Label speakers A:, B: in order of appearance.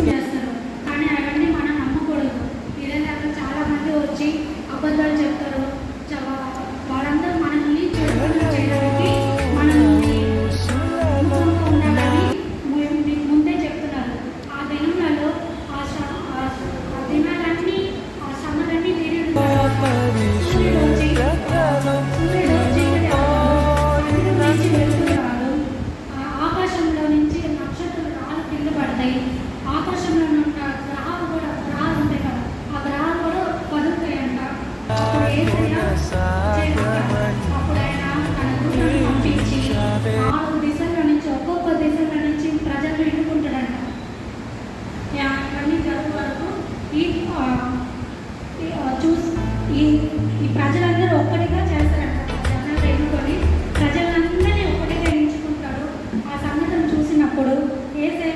A: చేస్తారు. కానీ అవన్నీ మనం నమ్మకూడదు. ఇలాంటి చాలా మంది వచ్చి అబద్ధాలు చెప్తారు. వాళ్ళందరూ మనల్ని చేయడానికి మనల్ని ఉండాలని ముందే చెప్తున్నారు. ఆ దినాలలో ఆ దినాలన్నీ ఆ శ్రమలన్నీ తీరిన తర్వాత సూర్యుడు వచ్చి వెళ్తున్నాడు. ఆకాశంలో నుంచి నక్షత్రాలు కింద పడతాయి. ఆకాశంలో ఉన్న గ్రహాలు ఉంటాయి కదా, ఆ గ్రహాలు కూడా కదులుతాయంట. అప్పుడు ఆయన తన దూతను పంపించి 4 దిశల నుంచి ఒక్కొక్క దిశల నుంచి ప్రజలను ఎన్నుకుంటాడంట. ఇవన్నీ జరుగు వరకు ఈ ప్రజలందరూ ఒక్కటిగా చేస్తారంట. జనాలు ఎన్నుకొని ప్రజలందరినీ ఒక్కటిగా ఎంచుకుంటాడు. ఆ సంఘటన చూసినప్పుడు యేసయ్య